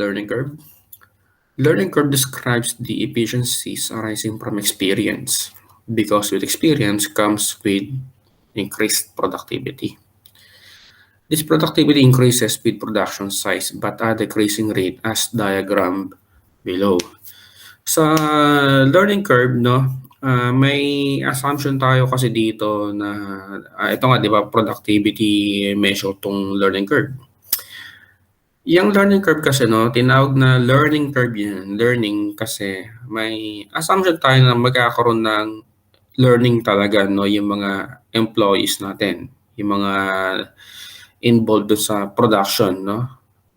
learning curve? Learning curve describes the efficiencies arising from experience, because with experience comes with increased productivity. This productivity increases with production size but at decreasing rate as diagrammed below. Sa learning curve, no, may assumption tayo kasi dito na ito nga, 'di ba, productivity measure tong learning curve. Yung learning curve kasi, no, tinawag na learning curve yan. Learning kasi may assumption tayo na magkakaroon ng learning talaga, no, yung mga employees natin, yung mga involved doon sa production, no.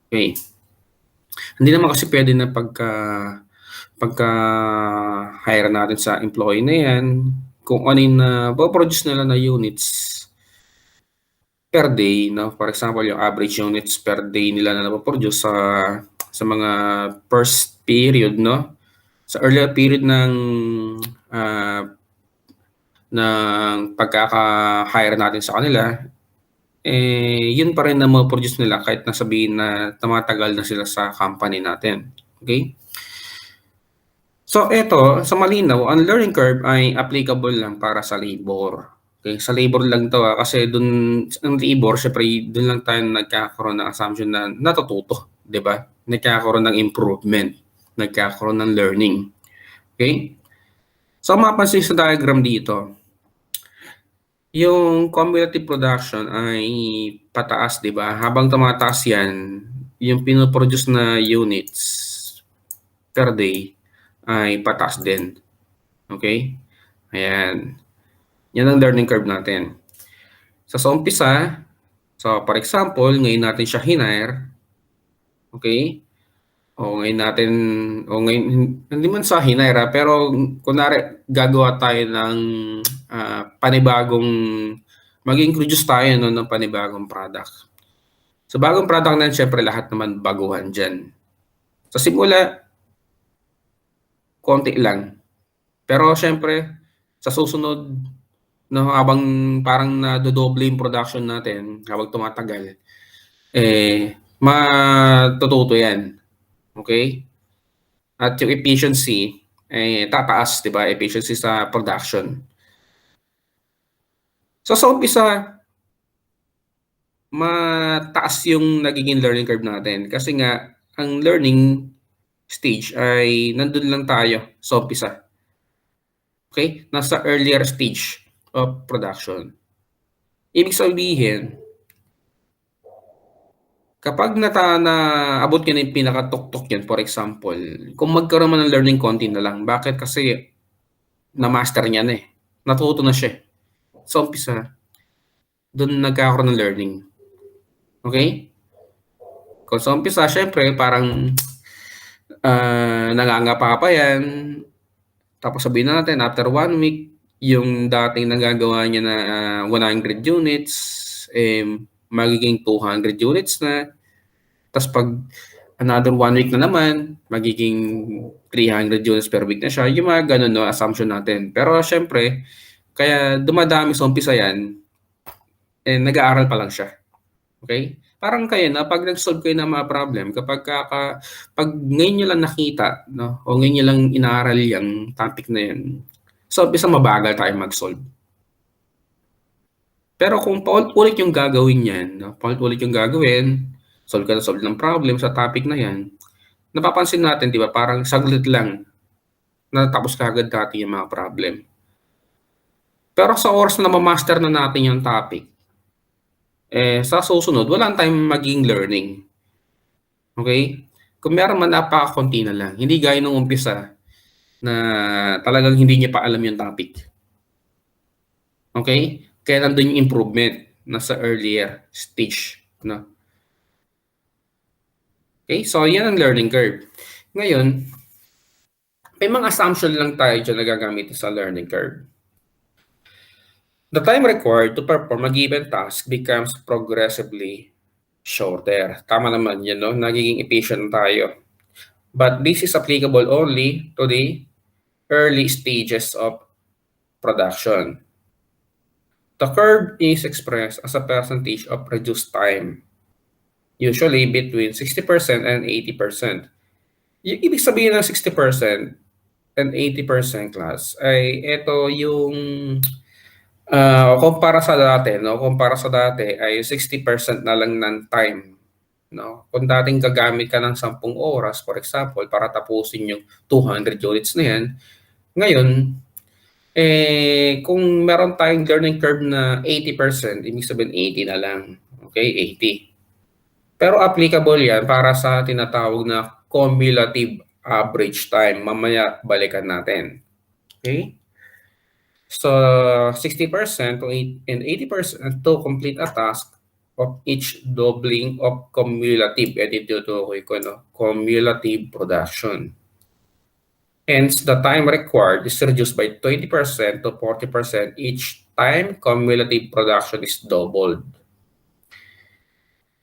Okay. Hindi naman kasi pwede na pagka-hire natin sa employee na yan, kung ano yung produce nila na units per day, no? For example, yung average units per day nila na napoproduce sa mga first period, no? Sa earlier period ng pagkaka-hire natin sa kanila, yun pa rin na ma-produce nila kahit nasabihin na tumatagal na sila sa company natin. Okay? So, ito, sa malinaw, ang learning curve ay applicable lang para sa labor. Okay? Sa labor lang to kasi dun, ang labor, syempre, dun lang tayo nagkakaroon ng assumption na natututo. Diba? Nagkakaroon ng improvement. Nagkakaroon ng learning. Okay? So, mapansin sa diagram dito, yung cumulative production ay pataas, di ba? Habang tumataas yan, yung pinoproduce na units per day ay pataas din. Okay? Ayan. Yan ang learning curve natin. So, sa umpisa, so for example, ngayon natin siya hinire. Okay? O ngayon hindi man sa hinire, pero kunwari gagawa tayo ng panibagong, mag-introduce tayo, no, ng panibagong product. So bagong product na, syempre lahat naman baguhan dyan. Sa simula, konti lang. Pero syempre, sa susunod, no, habang parang nadodoble yung production natin, habang tumatagal, matututo yan. Okay? At yung efficiency, tataas, di ba? Efficiency sa production. So sa umpisa, mataas yung nagiging learning curve natin. Kasi nga, ang learning stage ay nandun lang tayo sa umpisa. Okay? Nasa earlier stage of production. Ibig sabihin, kapag naabot ka na yung pinakatuktok yan, for example, kung magkaroon man ng learning konti na lang, bakit? Kasi na-master niya na natuto na siya. Sa umpisa, doon nagkakaroon ng learning. Okay? Kung sa umpisa, syempre, parang nangangapa pa yan. Tapos sabihin natin, after 1 week, yung dating nagagawa niya na 100 units, magiging 200 units na. Tapos pag another 1 week na naman, magiging 300 units per week na siya. Yung mga ganun, no, assumption natin. Pero syempre, kaya dumadami sa umpisa yan, nag-aaral pa lang siya. Okay? Parang kayo na pag nag-solve kayo ng mga problem, pag ngayon nyo lang nakita, no, o ngayon nyo lang inaaral yung topic na yan, so umpisa mabagal tayo mag-solve. Pero kung paulit-ulit yung gagawin yan, no, paulit-ulit yung gagawin, solve ka na solve ng problem sa topic na yan, napapansin natin, di ba, parang saglit lang, natapos ka agad dati yung mga problem. Pero sa oras na ma-master na natin yung topic, sa susunod, wala tayong maging learning. Okay? Kung meron man, napaka-konti na lang. Hindi gaya nung umpisa na talagang hindi niya pa alam yung topic. Okay? Kaya nandun yung improvement nasa earlier stage. No? Okay? So, yan ang learning curve. Ngayon, may mga assumption lang tayo dyan na gagamit sa learning curve. The time required to perform a given task becomes progressively shorter. Tama naman yan, no? Nagiging efficient tayo. But this is applicable only to the early stages of production. The curve is expressed as a percentage of reduced time. Usually between 60% and 80%. Yung ibig sabihin ng 60% and 80% class ay ito yung kumpara sa dati, no? Kumpara sa dati ay 60% na lang ng time, no? Kung dating gagamit ka ng 10 oras, for example, para tapusin yung 200 units na yan, ngayon, kung meron tayong learning curve na 80%, ibig sabihin 80 na lang. Okay, 80. Pero applicable yan para sa tinatawag na cumulative average time. Mamaya balikan natin. Okay? So 60% and 80% to complete a task of each doubling of cumulative. Ito ko, no? Cumulative production. Hence, the time required is reduced by 20% to 40% each time cumulative production is doubled.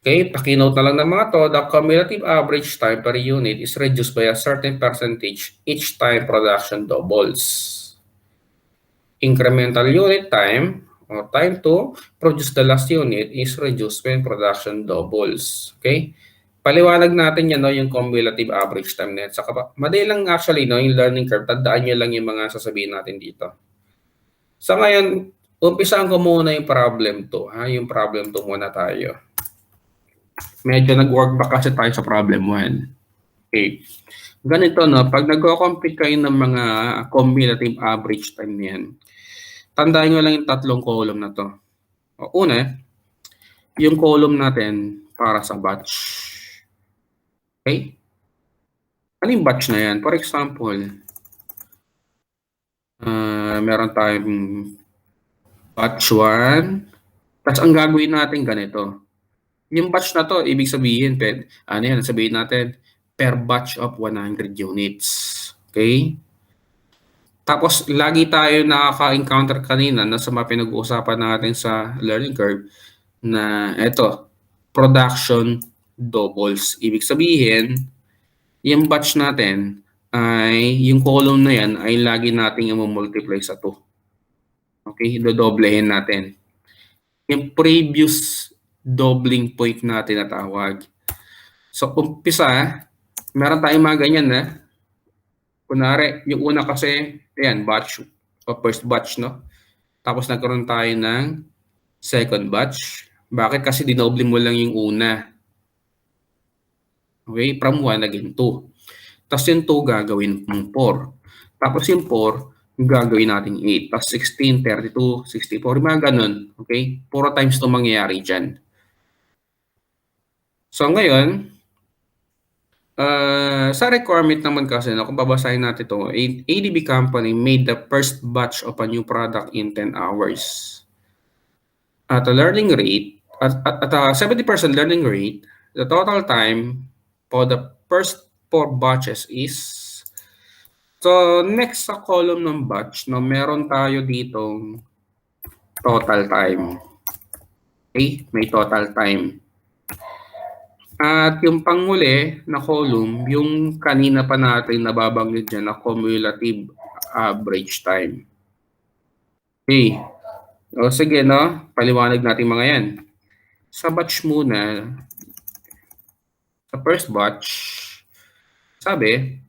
Okay, pakinote na lang ng mga to, the cumulative average time per unit is reduced by a certain percentage each time production doubles. Incremental unit time, or time to produce the last unit, is reduced when production doubles. Okay? Paliwanag natin yan, no, yung cumulative average time net. Saka, madali lang actually, no, yung learning curve. Tandaan nyo lang yung mga sasabihin natin dito. So ngayon, umpisaan ko muna yung problem 2. Yung problem 2 muna tayo. Medyo nag-work back kasi tayo sa problem 1. Okay. Ganito, no, pag nag-compute kayo ng mga cumulative average time yan, tandaan nyo lang yung tatlong column na to. Una, yung column natin para sa batch. Okay? Ano yung batch na yan? For example, meron tayong batch 1, tapos ang gagawin natin ganito. Yung batch na to, ibig sabihin, sabihin natin, per batch of 100 units. Okay? Tapos, lagi tayo nakaka-encounter kanina na sa mga pinag-uusapan natin sa learning curve na ito, production doubles. Ibig sabihin, yung batch natin ay, yung column na yan ay lagi nating i-multiply sa 2. Okay? Dodoblehin natin. Yung previous doubling point natin na tawag. So, umpisa, meron tayong mga ganyan na. Kunwari, yung una kasi, ayan, batch, o first batch, no? Tapos nagkaroon tayo ng second batch. Bakit? Kasi dinoble mo lang yung una. Okay? From 1 naging 2. Tapos yung 2 gagawin mong 4. Tapos yung 4, gagawin natin 8. Tapos 16, 32, 64, mga ganun. Okay? 4 times ito mangyayari dyan. So ngayon, sa requirement naman kasi, kung babasahin natin ito, ADB company made the first batch of a new product in 10 hours. At a learning rate, at a 70% learning rate, the total time for the first 4 batches is, so next sa column ng batch, no, meron tayo ditong total time. Okay, may total time. At yung panghuli na column, yung kanina pa natin nababanggit dyan na cumulative average time. Okay. O sige, no? Paliwanag natin mga yan. Sa batch muna, sa first batch, sabi,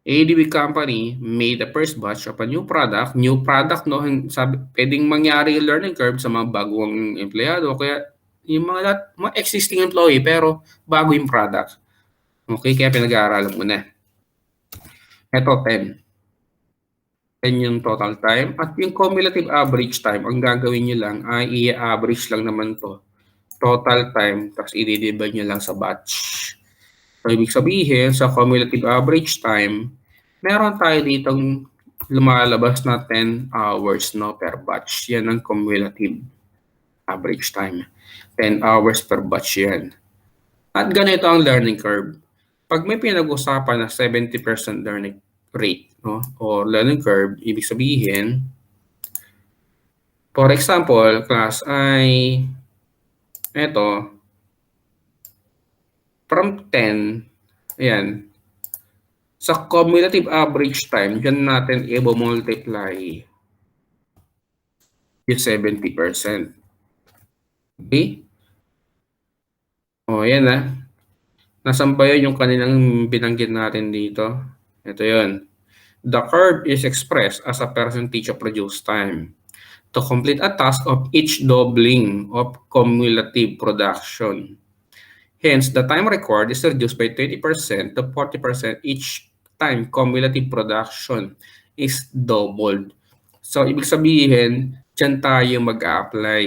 ADB company made the first batch of a new product. New product, no? Sabi, pwedeng mangyari yung learning curve sa mga bagong empleyado. Kaya yung mga existing employee pero bago yung product. Okay, kaya pinag-aaralan mo na. Ito, 10. 10 yung total time. At yung cumulative average time, ang gagawin nyo lang ay i-average lang naman to. Total time, tapos i-divide nyo lang sa batch. So, ibig sabihin, sa cumulative average time, meron tayo ditong lumalabas na 10 hours, no, per batch. Yan ang cumulative average time. 10 hours per batch yan. At ganito ang learning curve. Pag may pinag-usapan na 70% learning rate, no, or learning curve, ibig sabihin, for example, class ay eto, from 10, ayan, sa cumulative average time, dyan natin i-multiply yung 70%. Okay? O, yan na. Nasaan ba yun yung kaninang binanggit natin dito? Ito yun. The curve is expressed as a percentage of reduced time to complete a task of each doubling of cumulative production. Hence, the time required is reduced by 20% to 40% each time cumulative production is doubled. So, ibig sabihin, dyan tayo mag-a-apply,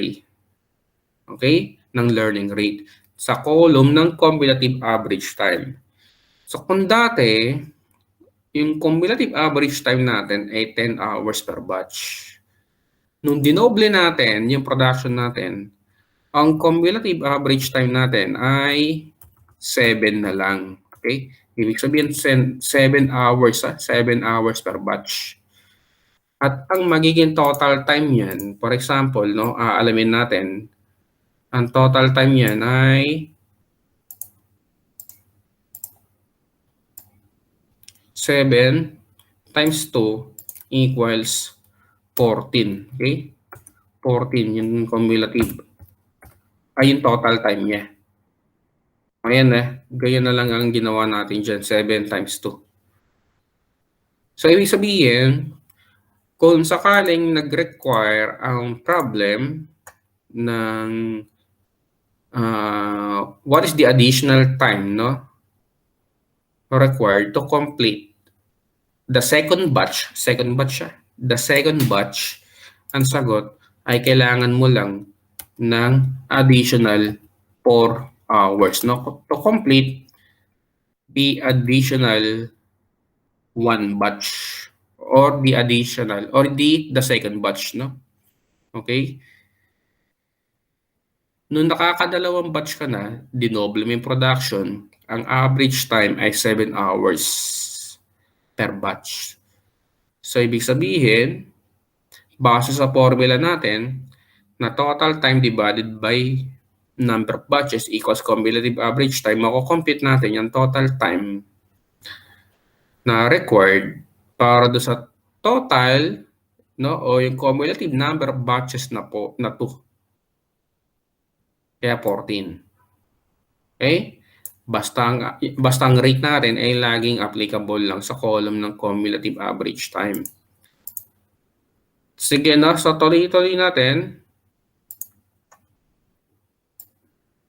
okay, ng learning rate sa column ng cumulative average time. So, kung dati, yung cumulative average time natin ay 10 hours per batch. Nung dinoble natin yung production natin, ang cumulative average time natin ay 7 na lang. Okay? Ibig sabihin 7 hours, 7 hours per batch. At ang magiging total time niyan, for example, no, aalamin natin, ang total time niyan ay 7 times 2 equals 14. Okay? 14 yung cumulative. Ay yung total time niya. Ayan ganyan na lang ang ginawa natin dyan, 7 times 2. So, ibig sabihin, kung sakaling nag-require ang problem ng what is the additional time, no, required to complete the second batch, the second batch, ang sagot ay kailangan mo lang ng additional 4 hours, no, to complete the additional one batch or the additional or the second batch, no? Okay? Nung nakakadalawang batch ka na, dinoble mo yung production, ang average time ay 7 hours per batch. So, ibig sabihin, base sa formula natin, na total time divided by number of batches equals cumulative average time, mako-compute natin yung total time na required para do sa total, no, o yung cumulative number of batches na 2. Kaya 14. Okay? Basta ang rate natin ay laging applicable lang sa column ng cumulative average time. Sige na, so tuloy-tuloy natin.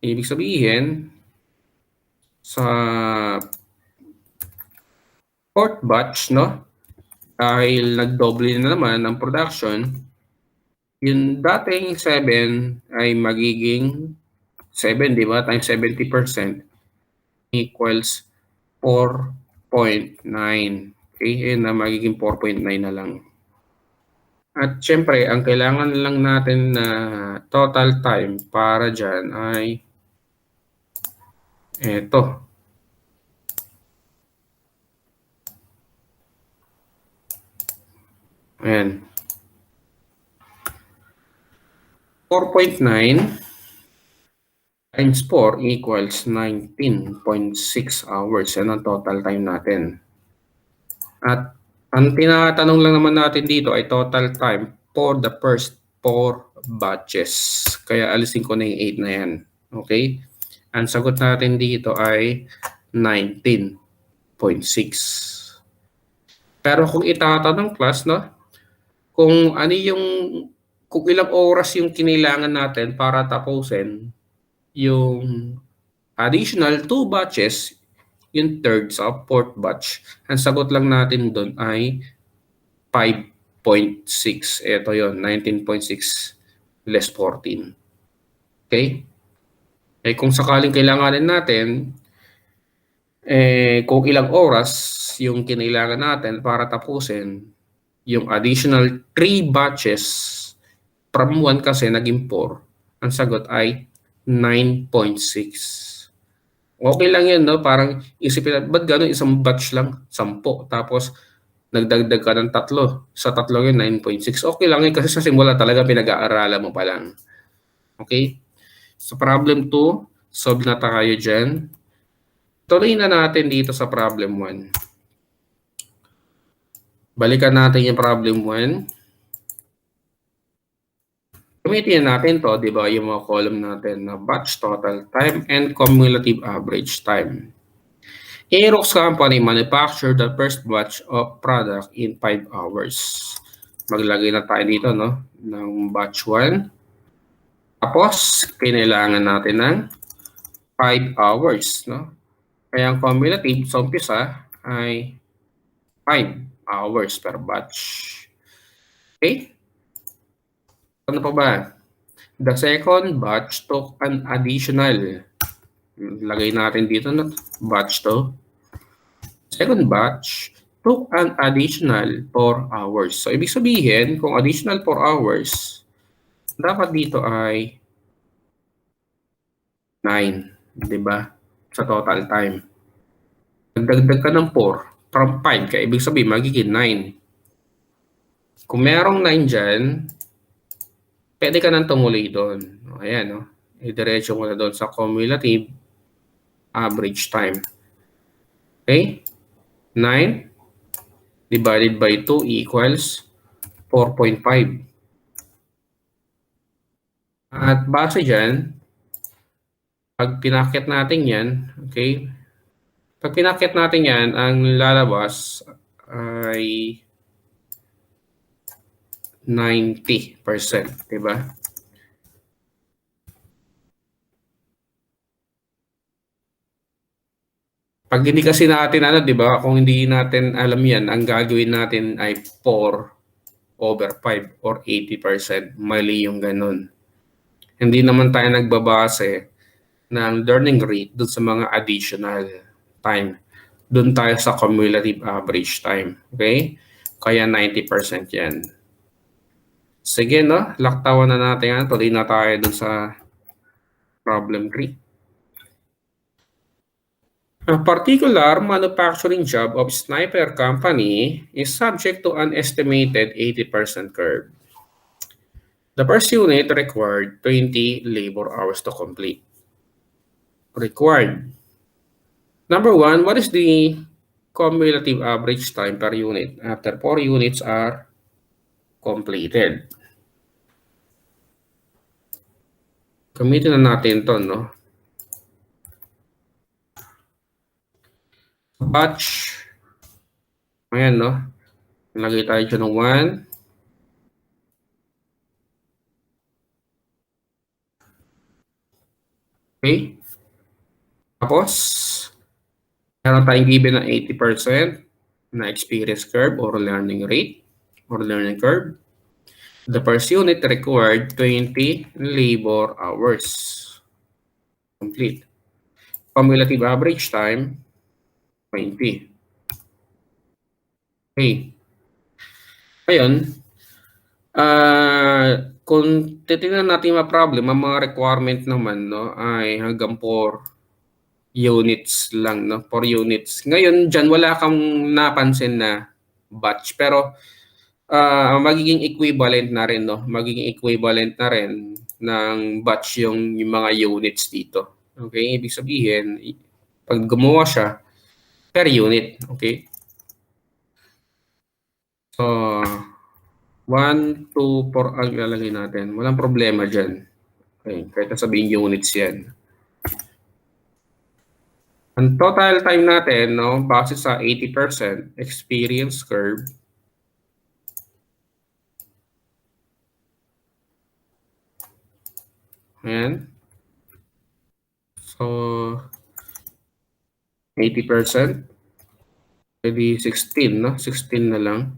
Ibig sabihin, sa fourth batch, no, dahil nagdoble na naman ang production, yung dating 7 ay magiging 7, di ba, times 70% equals 4.9. Okay, yun na magiging 4.9 na lang. At syempre, ang kailangan lang natin na total time para dyan ay eto. Ayan. 4.9 times 4 equals 19.6 hours. Yan ang total time natin. At ang tinatanong lang naman natin dito ay total time for the first 4 batches. Kaya alisin ko na yung 8 na yan. Okay? Ang sagot natin dito ay 19.6. Pero kung itatanong class, no, kung ano yung, kung ilang oras yung kinailangan natin para tapusin yung additional 2 batches, yung third sa fourth batch, ang sagot lang natin doon ay 5.6. Ito yon, 19.6 less 14. Okay? Eh kung sakaling kailanganin natin, kung ilang oras yung kinailangan natin para tapusin yung additional 3 batches from 1 kasi naging 4, ang sagot ay 9.6. Okay lang yan, no? Parang isipin natin, ba't gano'n isang batch lang? 10. Tapos, nagdagdag ka ng 3. Sa 3 yun, 9.6. Okay lang yun kasi sa simula talaga pinag-aaralan mo pa lang. Okay? So, problem 2, solve na tayo dyan. Tuloy na natin dito sa problem 1. Balikan natin yung problem 1. Gamitin natin to, di ba, yung mga column natin na batch total time and cumulative average time. Aerox company manufactured the first batch of product in 5 hours. Maglagay na tayo dito, no, ng batch 1. Tapos, kailangan natin ng 5 hours, no? Kaya ang cumulative sa umpisa ay 5 hours per batch. Okay? Ano pa ba? The second batch took an additional. Lagay natin dito na batch to. Second batch took an additional 4 hours. So, ibig sabihin, kung additional 4 hours, dapat dito ay 9, di ba? Sa total time. Nagdagdag ka ng 4 from 5, kaya ibig sabihin, magiging 9. Kung merong 9 dyan, pwede ka nang tumuloy doon. Ayan, no? Idiretso mo na doon sa cumulative average time. Okay? 9 divided by 2 equals 4.5. At base dyan, pag pinakit natin yan, okay? Pag pinakit natin yan, ang lalabas ay 90%, diba? Pag hindi kasi natin diba? Kung hindi natin alam yan, ang gagawin natin ay 4/5 or 80%. Mali yung ganun. Hindi naman tayo nagbabase ng learning rate dun sa mga additional time. Dun tayo sa cumulative average time. Okay? Kaya 90% yan. Sige, no? Laktawan na natin yan. Tuloy na tayo dun sa problem 3. A particular manufacturing job of Sniper Company is subject to an estimated 80% curve. The first unit required 20 labor hours to complete. Required. Number 1, what is the cumulative average time per unit after 4 units are completed? Gamitin na natin to, no? Batch. Ayan, no? Lagay tayo dyan ng 1. Okay? Tapos, meron tayong given na 80% na experience curve or learning rate or learning curve. The first unit required 20 labor hours. Complete. Cumulative average time, 20. Okay. Ngayon, kung titingnan natin mga problem, ang mga requirement naman, no, ay hanggang 4 units lang, no? 4 units. Ngayon, dyan wala kang napansin na batch. Pero, magiging equivalent na rin, no? Magiging equivalent na rin ng batch yung mga units dito. Okay? Ibig sabihin, pag gumawa siya, per unit. Okay? So, 1, 2, 4 ang ilalagay natin. Walang problema dyan. Okay? Kahit sabihin units yan. Ang total time natin, no, base sa 80% experience curve, ayan. So, 80%, maybe 16, no? 16 na lang.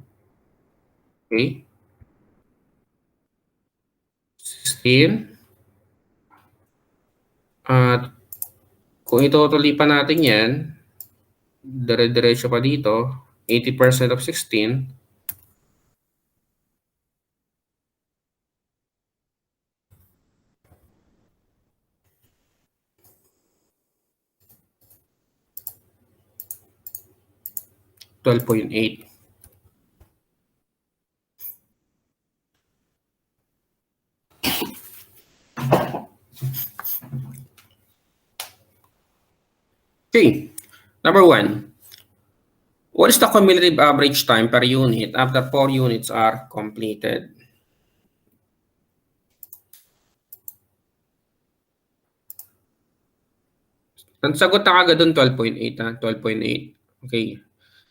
Okay? 16. At kung itutuloy pa natin yan, dire-diretso pa dito, 80% of 16, $12.8. Okay. Number 1. What is the cumulative average time per unit after 4 units are completed? Ang sagot na kagad doon 12.8 ha, 12.8. Okay.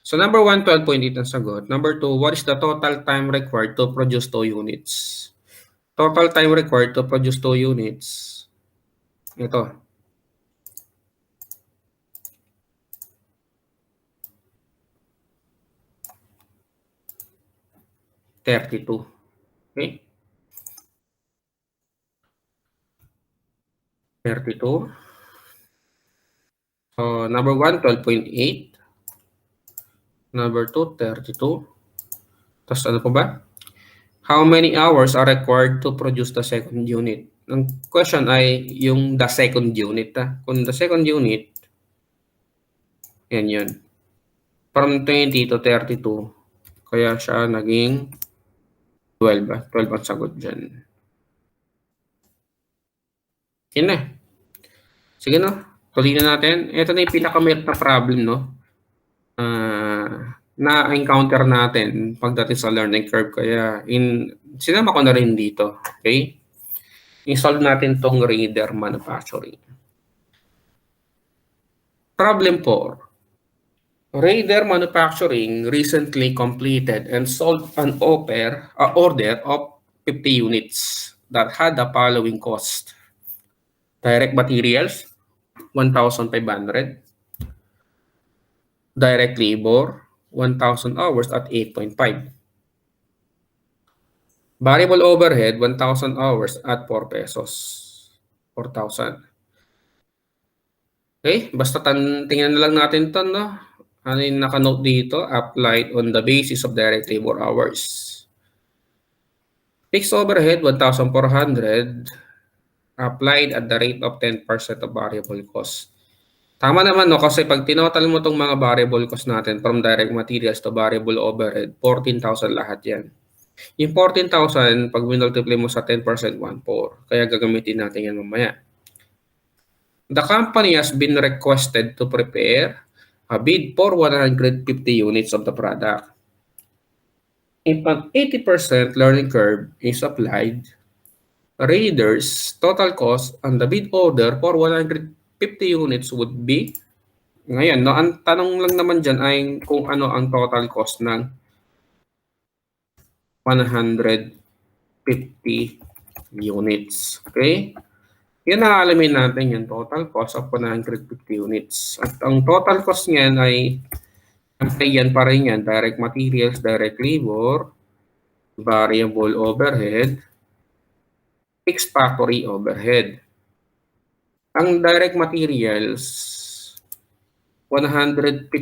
So number 1, 12.8 ang sagot. Number 2, what is the total time required to produce 2 units? Total time required to produce 2 units. Ito. 32. Okay? 32. So number 1, 12.8. Number 2, 32. Tapos ano pa ba? How many hours are required to produce the second unit? Ang question ay yung the second unit. Kung the second unit, yan yun. From 20 to 32. Kaya siya naging 12. 12 ang sagot dyan. Yun na. Sige no. Tuloy na natin. Ito na yung pinakamahirap na problem, no? Na-encounter natin pagdating sa learning curve. Kaya sinama ko na rin dito. Okay? I-solve natin tong Raider Manufacturing. Problem 4. Raider Manufacturing recently completed and sold an order of 50 units that had the following cost. Direct materials, 1,500. Direct labor, 1,000 hours at 8.5. Variable overhead, 1,000 hours at 4 pesos. 4,000. Okay, basta tingnan na lang natin ito, no? Ano yung naka-note dito? Applied on the basis of direct labor hours. Fixed overhead, 1,400. Applied at the rate of 10% of variable cost. Tama naman, no? Kasi pag tinotal mo itong mga variable cost natin from direct materials to variable overhead, 14,000 lahat yan. Yung 14,000, pag minultiply mo sa 10%, 1,400. Kaya gagamitin natin yan mamaya. The company has been requested to prepare a bid for 150 units of the product. If an 80% learning curve is applied, Raider's total cost on the bid order for 150 units would be, ngayon, no, ang tanong lang naman dyan ay kung ano ang total cost ng 150 units. Okay? Yan ang alamin natin yung total cost of 150 units. At ang total cost niyan ay yan pa rin yan. Direct materials, direct labor, variable overhead, fixed factory overhead. Ang direct materials, 150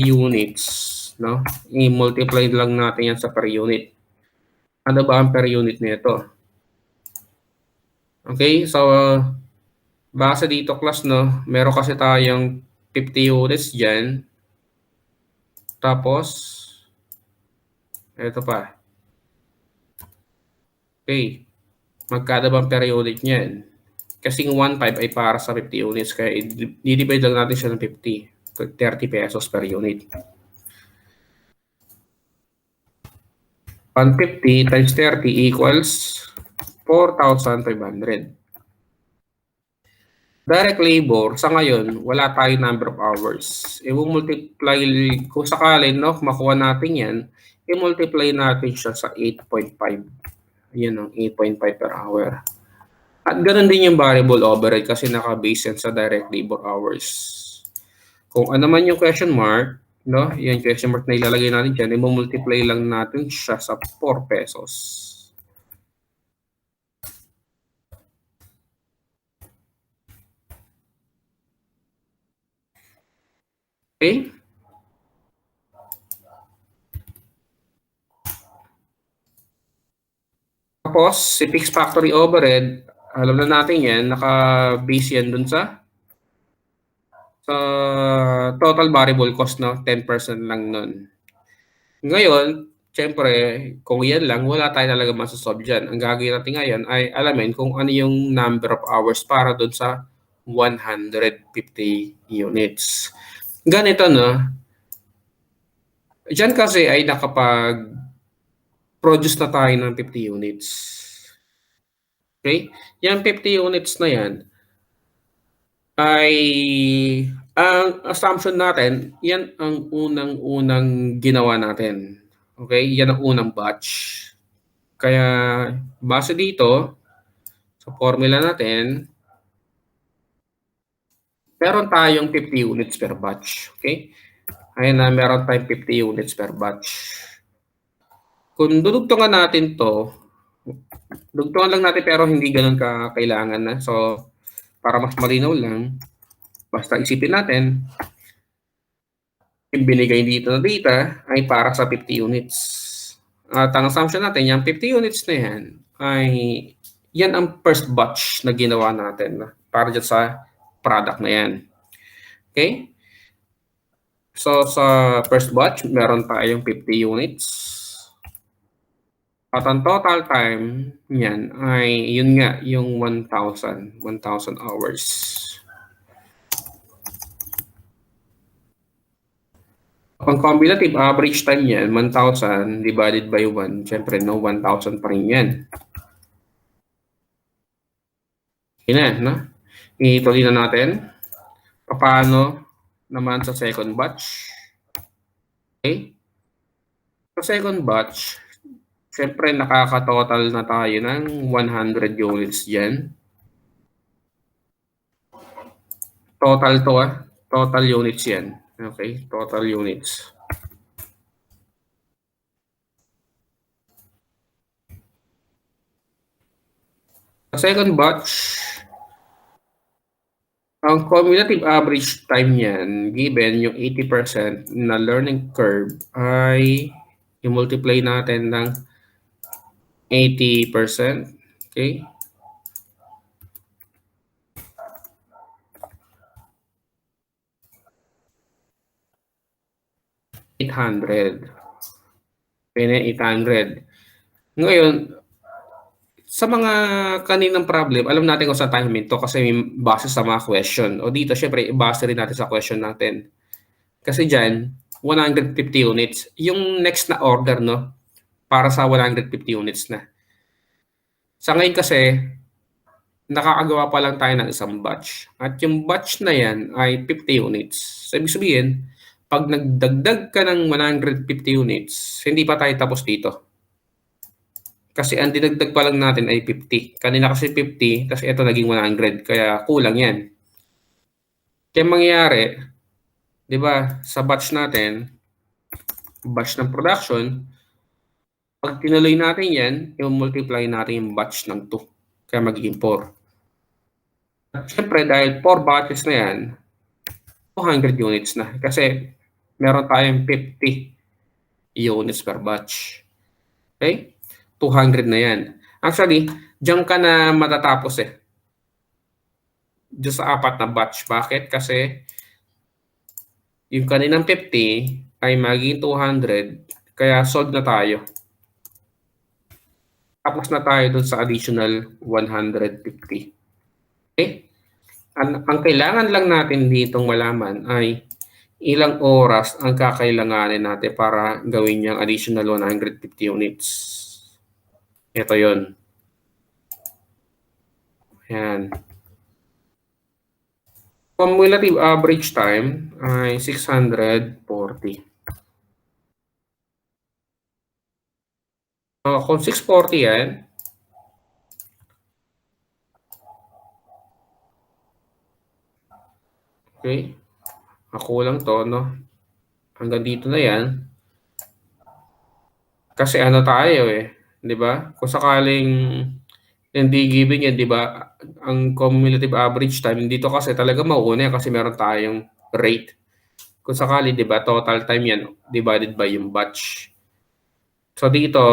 units, no? I-multiply lang natin yan sa per unit. Ano ba ang per unit nito? Okay, so base dito class, no? Meron kasi tayong 50 units dyan. Tapos, ito pa. Okay, magkano bang per unit niyan? Kasing 1.5 ay para sa 50 units, kaya i-divide lang natin siya ng 50. 30 pesos per unit. 150 times 30 equals 4,500. Direct labor, sa ngayon, wala tayong number of hours. I-multiply, kung sakali, no, makuha natin yan, i-multiply natin siya sa 8.5. Ayan ang 8.5 per hour. At ganun din yung variable overhead kasi naka-base yan sa direct labor hours. Kung ano man yung question mark, no, yung question mark na ilalagay natin dyan, i-multiply lang natin siya sa 4 pesos. Okay? Tapos, si fixed factory overhead, alam na natin yan, naka-base yan dun sa total variable cost, no? 10% lang nun. Ngayon, syempre, kung yan lang, wala tayo talaga masasolve dyan. Ang gagawin natin ngayon ay alamin kung ano yung number of hours para dun sa 150 units. Ganito, no? Diyan kasi ay nakapag-produce na tayo ng 50 units. Okay? Yung 50 units na yan, ay ang assumption natin, yan ang unang-unang ginawa natin. Okay? Yan ang unang batch. Kaya base dito sa formula natin, meron tayong 50 units per batch. Okay? Ayan na, meron tayong 50 units per batch. Kung dudugtungan natin to, dugtungan lang natin pero hindi ganun kailangan na. So, para mas malinaw lang, basta isipin natin, yung binigay dito na data ay para sa 50 units. At ang assumption natin, yung 50 units na yan, ay yan ang first batch na ginawa natin para dyan sa product na yan. Okay? So, sa first batch, meron tayong 50 units. At ang total time niyan ay yun nga, yung 1,000 hours. Ang cumulative average time niyan, 1,000 divided by 1, syempre no, 1,000 pa rin yan. Yun na, no? Ituloy na natin. Paano naman sa second batch? Okay? Sa second batch, syempre nakaka-total na tayo ng 100 units dyan. Total to total units yan. Okay, total units. Sa second batch, ang cumulative average time niyan, given yung 80% na learning curve, ay i-multiply natin ng 80%. Okay? $800. Pwede 800. Ngayon, sa mga kaninang problem, alam natin kung saan tayo huminto kasi may base sa mga question. O dito, syempre, base rin natin sa question natin. Kasi dyan, 150 units. Yung next na order, no? Para sa 150 units na. Sa ngayon kasi, nakakagawa pa lang tayo ng isang batch. At yung batch na yan ay 50 units. So, ibig sabihin, pag nagdagdag ka ng 150 units, hindi pa tayo tapos dito. Kasi ang dinagdag pa lang natin ay 50. Kanina kasi 50, kasi ito naging 100. Kaya kulang yan. Kaya mangyayari, di ba, sa batch natin, batch ng production, pag tinuloy natin yan, i-multiply natin yung batch ng 2. Kaya magiging 4. At syempre, dahil 4 batches na yan, 200 units na. Kasi meron tayong 50 units per batch. Okay? 200 na yan. Actually, diyan ka na matatapos eh. Diyan sa 4 na batch. Bakit? Kasi yung kaninang 50 ay magiging 200. Kaya solve na tayo. Tapos na tayo dun sa additional 150. Okay? Ang kailangan lang natin ditong malaman ay ilang oras ang kakailanganin natin para gawin yung additional 150 units. Ito yon. Ayan. Cumulative average time ay 640. So, kung 640 yan, okay, ako lang to, no? Hanggang dito na yan. Kasi ano tayo eh, di ba? Kung sakaling hindi given yan, di ba? Ang cumulative average time, dito kasi talaga mauuna yan kasi meron tayong rate. Kung sakali, di ba, total time yan divided by yung batch. So dito,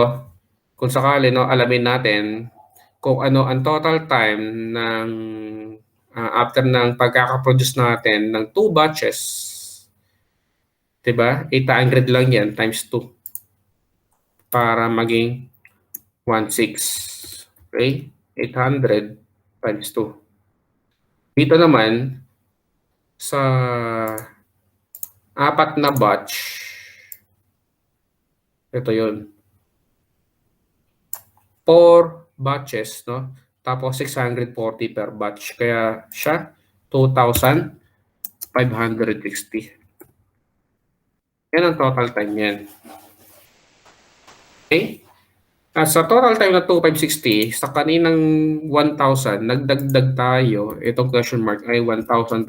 kung sakali, no, alamin natin kung ano ang total time ng after ng pagkakaproduce natin ng 2 batches. Di ba? 800 lang yan times 2 para maging 1,600. Okay? 800 times 2. Dito naman, sa 4 na batch, ito yun. 4 batches, no? Tapos 640 per batch. Kaya siya, 2,560. Yan ang total time yan. Okay? At sa total time na 2,560, sa kaninang 1,000, nagdagdag tayo, itong question mark ay 1,560.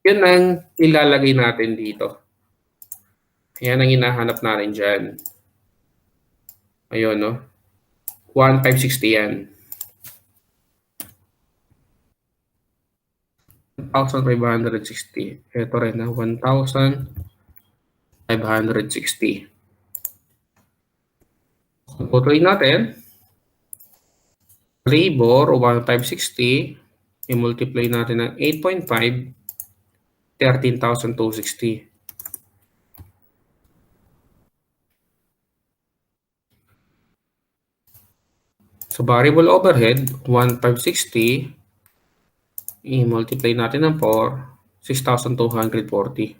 Yun ang ilalagay natin dito. Yan ang hinahanap natin dyan. Ayun, no? 1,560 yan. 1,560. Ito rin na 1,560. Tutuloy natin. Labor, 1,560. I-multiply natin ng 8.5. 13,260. So, variable overhead, 1,560. I-multiply natin ng 4, 6,240.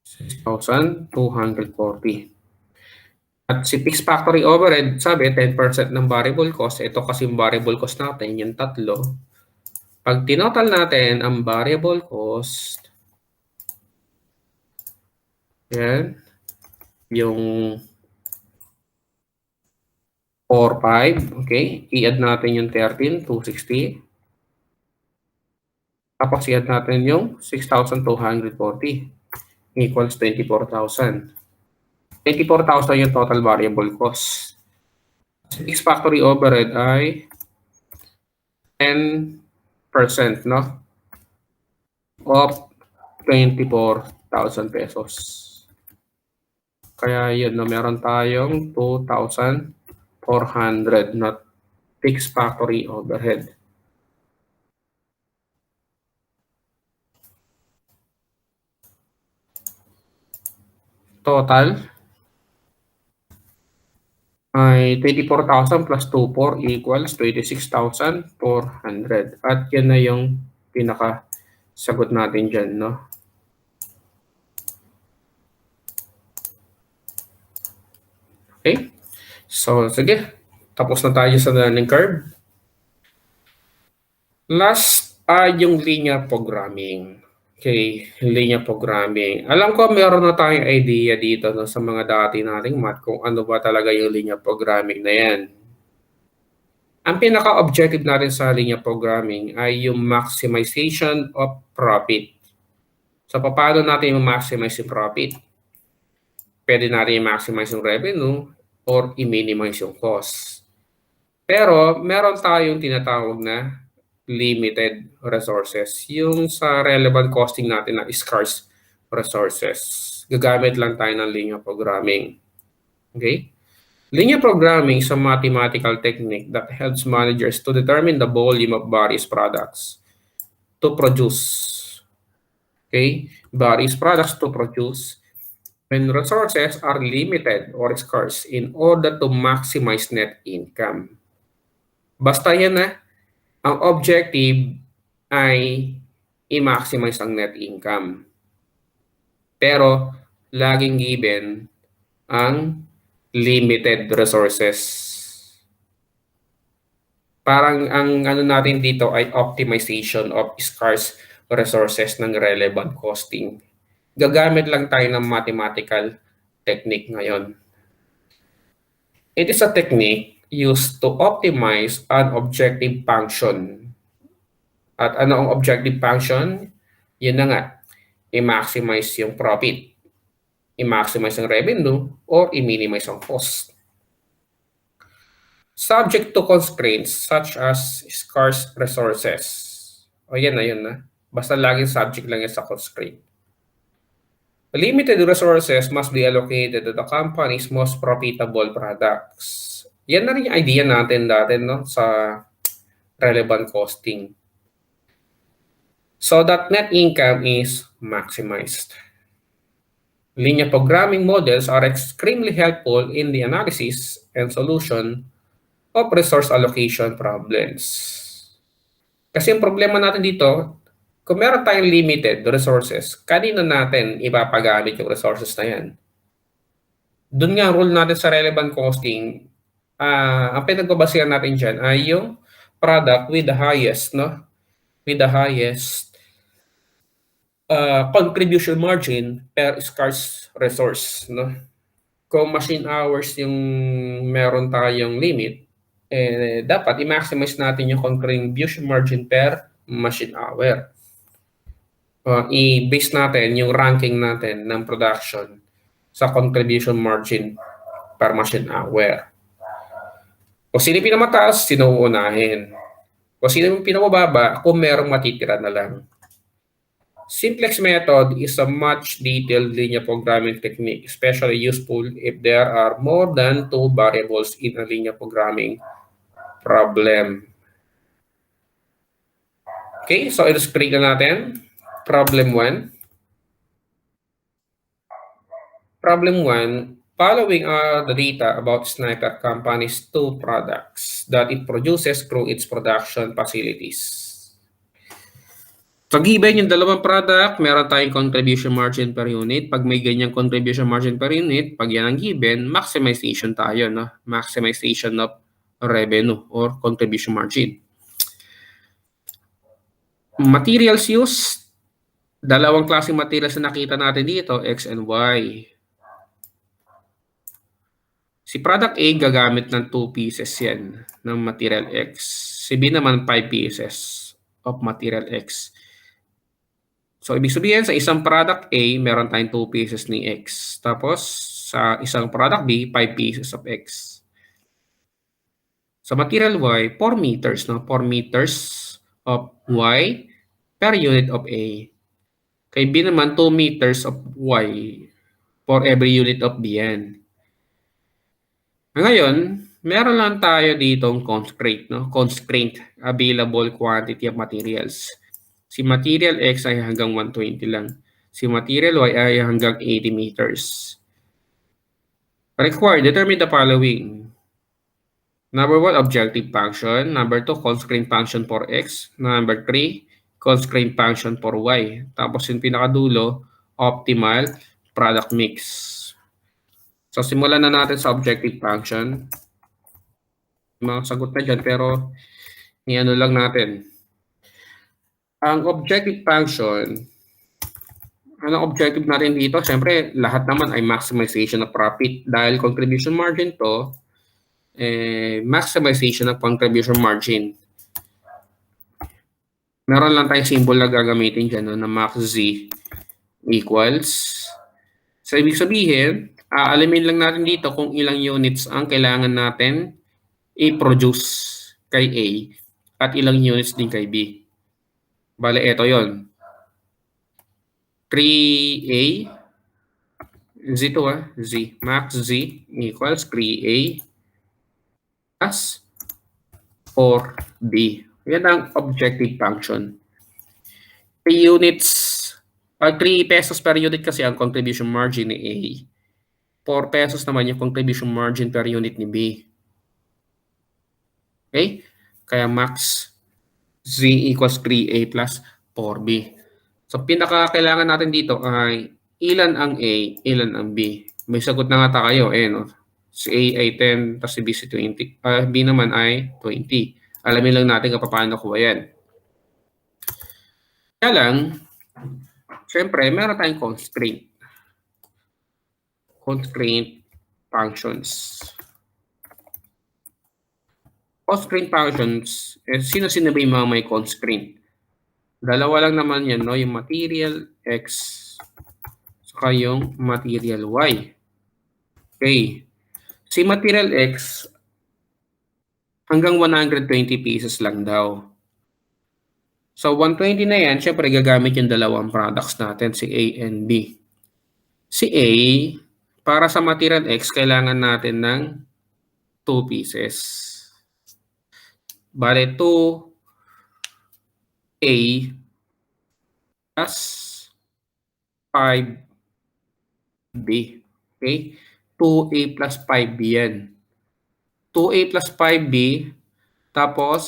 6,240. At si fixed factory overhead, sabi 10% ng variable cost. Ito kasi yung variable cost natin, yung tatlo. Pag tinotal natin ang variable cost, yan, yung 4,500, okay? I-add natin yung 13,260. Tapos i-add natin yung 6,240 equals 24,000. 24,000 yung total variable cost. Fixed factory overhead ay 10%, no? Of 24,000 pesos. Kaya yun, no, meron tayong 2,400 na fixed factory overhead. Total ay 24,000 plus 24 equals 26,400. At yan na yung pinaka-sagot natin dyan, no? Okay? So, sige. Tapos na tayo sa learning curve. Last ay yung linear programming. Okay, linear programming. Alam ko meron na tayong idea dito, no, sa mga dati nating math kung ano ba talaga yung linear programming na yan. Ang pinaka-objective natin sa linear programming ay yung maximization of profit. So, paano natin i-maximize yung profit? Pwede natin i-maximize yung revenue or i-minimize yung cost. Pero meron tayong tinatawag na limited resources. Yung sa relevant costing natin na scarce resources. Gagamit lang tayo ng linear programming. Okay? Linear programming is a mathematical technique that helps managers to determine the volume of various products to produce. Okay? Various products to produce when resources are limited or scarce in order to maximize net income. Basta yan na. Ang objective ay i-maximize ang net income. Pero laging given ang limited resources. Parang ang ano natin dito ay optimization of scarce resources ng relevant costing. Gagamit lang tayo ng mathematical technique ngayon. It is a technique used to optimize an objective function. At ano ang objective function? Yun na nga, i-maximize yung profit, i-maximize ang revenue, or i-minimize ang cost. Subject to constraints such as scarce resources. O yan na. Basta laging subject lang yan sa constraint. Limited resources must be allocated to the company's most profitable products. Yan na rin yung idea natin dati, no, sa relevant costing. So that net income is maximized. Linear programming models are extremely helpful in the analysis and solution of resource allocation problems. Kasi yung problema natin dito, kung meron tayong limited resources, kanino natin ipapagamit yung resources na yan? Doon nga rule natin sa relevant costing, ang pinagbabasihan natin dyan ay yung product with the highest, no? With the highest contribution margin per scarce resource, no? Kung machine hours yung meron tayong limit, dapat i-maximize natin yung contribution margin per machine hour. I-base natin yung ranking natin ng production sa contribution margin per machine hour. Kung sino yung pinamataas, sino uunahin. Kung sino yung pinamababa, kung merong matitira na lang. Simplex method is a much detailed linear programming technique, especially useful if there are more than 2 variables in a linear programming problem. Okay, so illustrate na natin. Problem 1. Problem 1, following are the data about Sniper Company's 2 products that it produces through its production facilities. So given yung dalawang product, meron tayong contribution margin per unit. Pag may ganyang contribution margin per unit, pag yan ang given, maximization tayo, no? Maximization of revenue or contribution margin. Materials used, dalawang klaseng materials na nakita natin dito, X and Y. Si product A gagamit ng 2 pieces yan ng material X. Si B naman 5 pieces of material X. So, ibig sabihin, sa isang product A, meron tayong 2 pieces ni X. Tapos, sa isang product B, 5 pieces of X. Sa material Y, 4 meters, no? 4 meters of Y per unit of A. Kay B naman, 2 meters of Y for every unit of B yan. Ngayon, meron lang tayo ditong constraint, no? Constraint, available quantity of materials. Si material X ay hanggang 120 lang. Si material Y ay hanggang 80 meters. Required, determine the following. Number 1, objective function. Number 2, constraint function for X. Number 3, constraint function for Y. Tapos yung pinakadulo, optimal product mix. So, simulan na natin sa objective function. Mga sagot na dyan, pero i-ano lang natin. Ang objective function, anong objective natin dito? Siyempre, lahat naman ay maximization of profit. Dahil contribution margin to, maximization of contribution margin. Meron lang tayong symbol na gagamitin dyan, no, na max Z equals. So, ibig sabihin, alamin lang natin dito kung ilang units ang kailangan natin i-produce kay A at ilang units din kay B. Bale, ito yon. 3A Z2 Z. Max Z equals 3A plus 4B. Yan ang objective function. 3 units, 3 pesos per unit kasi ang contribution margin ni A. 4 pesos naman yung contribution margin per unit ni B. Okay? Kaya max Z equals 3A plus 4B. So, pinaka-kailangan natin dito ay ilan ang A, ilan ang B. May sagot na nga tayo, no? Si A ay 10, tapos si B si 20. B naman ay 20. Alamin lang natin kung paano nakuha yan. Kaya lang, syempre, meron tayong constraint. Constraint functions. Constraint functions, sino-sino ba yung mga may constraint? Dalawa lang naman yan, no? Yung material X saka yung material Y. Okay. Si material X, hanggang 120 pieces lang daw. So, 120 na yan, syempre gagamit yung dalawang products natin, si A and B. Si A, para sa material X, kailangan natin ng 2 pieces. Bale, 2A plus 5B. Okay? 2A plus 5B yan. 2A plus 5B, tapos,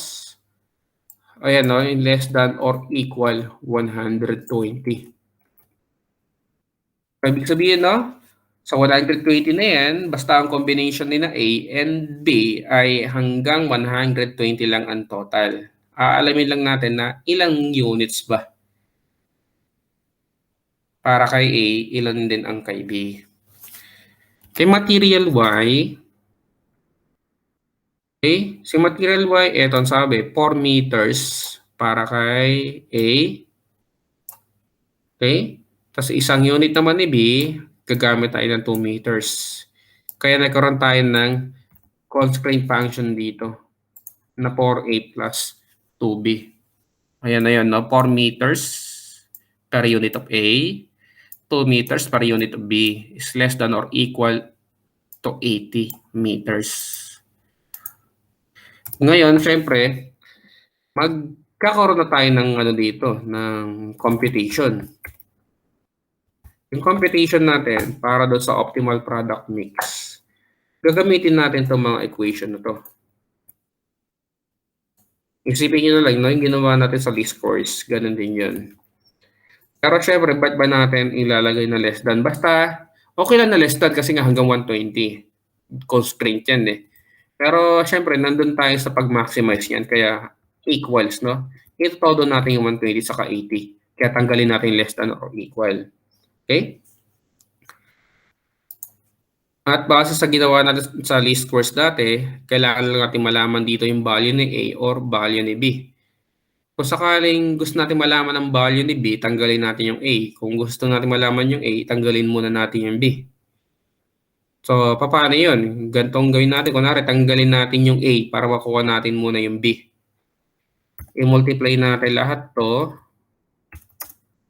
ayan, no, less than or equal 120. Ibig sabihin, no, Sa 120 na yan, basta ang combination ni na A and B ay hanggang 120 lang ang total. Aalamin lang natin na ilang units ba. Para kay A, ilan din ang kay B. Kay material Y, okay, si material Y, eto ang sabi, 4 meters para kay A. Okay? Tapos isang unit naman ni B, gagamit tayo ng 2 meters. Kaya nagkaroon tayo ng constraint function dito na 4A plus 2B. Ayan na yun, no? 4 meters per unit of A, 2 meters per unit of B is less than or equal to 80 meters. Ngayon, syempre, magkakaroon na tayo ng ano dito, ng computation. Yung computation natin para doon sa optimal product mix, gagamitin natin itong mga equation na to. Isipin nyo na lang, no? Yung ginawa natin sa list course, ganun din yun. Pero syempre, ba't ba natin ilalagay na less than? Basta, okay lang na less than kasi nga hanggang 120. Constraint yan eh. Pero syempre, nandun tayo sa pag-maximize yan, kaya equals, no? Ito todo natin yung 120 saka 80. Kaya tanggalin natin less than or equal. Okay? At base sa ginawa natin sa list course dati, kailangan lang natin malaman dito yung value ni A or value ni B. Kung sakaling gusto natin malaman ang value ni B, tanggalin natin yung A. Kung gusto natin malaman yung A, tanggalin muna natin yung B. So, paano yun? Gantong gawin natin. Kunwari, tanggalin natin yung A para makuha natin muna yung B. I-multiply natin lahat to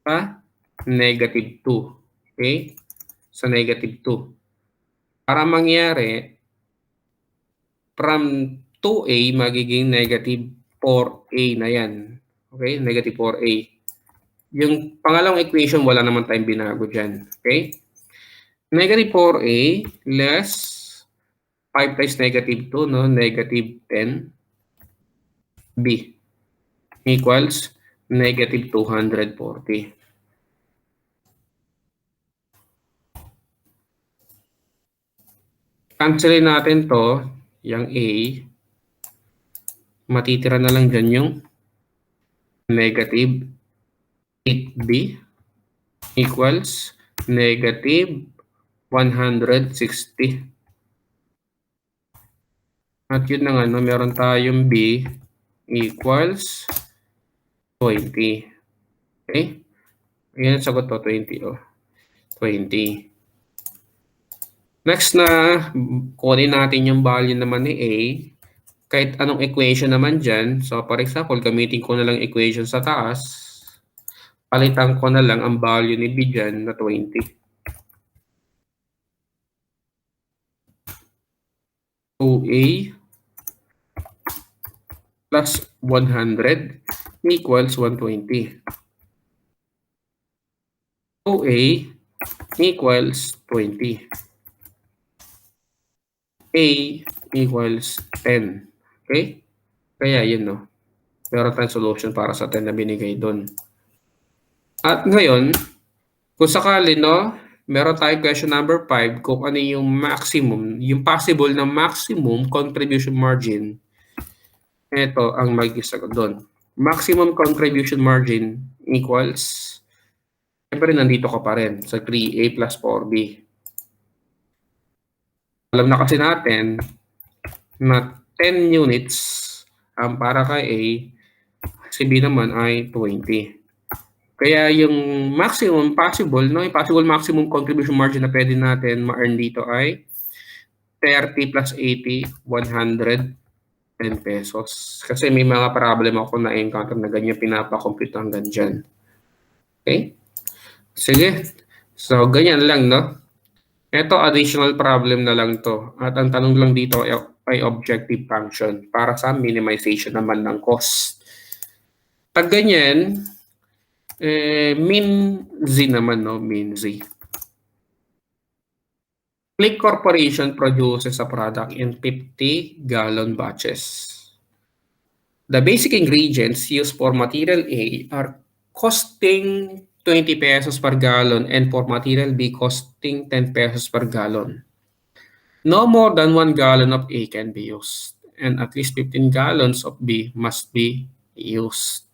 sa negative 2. Okay? Sa negative 2. Para mangyari, from 2A magiging negative 4A na yan. Okay? Negative 4A. Yung pangalawang equation, wala naman tayong binago dyan. Okay? Negative 4A less 5 times negative 2, no? Negative 10B equals negative 240. Cancelin natin to, yung A. Matitira na lang dyan yung negative 8B equals negative 160. At yun na nga, no, meron tayong B equals 20. Okay? Ayan, sagot to, 20. Oh. 20. Next na, kunin natin yung value naman ni A. Kahit anong equation naman dyan. So, for example, gamitin ko na lang equation sa taas. Palitan ko na lang ang value ni B dyan na 20. 2A plus 100 equals 120. 2A equals 20. A equals 10. Okay? Kaya yun, no? Meron tayong solution para sa 10 na binigay doon. At ngayon, kung sakali, no, meron tayong question number 5 kung ano yung maximum, yung possible na maximum contribution margin. Ito ang mag-isagot doon. Maximum contribution margin equals, siyempre nandito ka pa rin sa 3A plus 4B. Alam na kasi natin na 10 units ang para kay A, si B naman ay 20. Kaya yung maximum possible, no, yung possible maximum contribution margin na pwede natin ma-earn dito ay 30 plus 80, 110 pesos. Kasi may mga problem ako na encounter na ganyan pinapakompute hanggang dyan. Okay? Sige. So, ganyan lang, no? Ito, additional problem na lang to. At ang tanong lang dito ay objective function para sa minimization naman ng cost. Pag ganyan, min Z naman, no? Min Z. Click Corporation produces a product in 50-gallon batches. The basic ingredients used for material A are costing 20 pesos per gallon and for material B costing 10 pesos per gallon. No more than 1 gallon of A can be used, and at least 15 gallons of B must be used.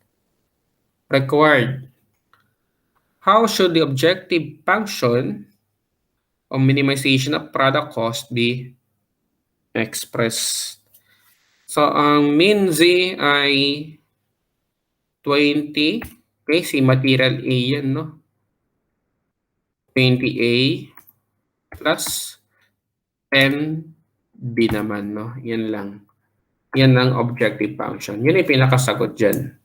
Required. How should the objective function of minimization of product cost be expressed? So, ang min Z ay 20. Okay, si material A yan, no? 20A plus 10B naman, no? Yan lang. Yan ang objective function. Yun yung pinakasagot dyan.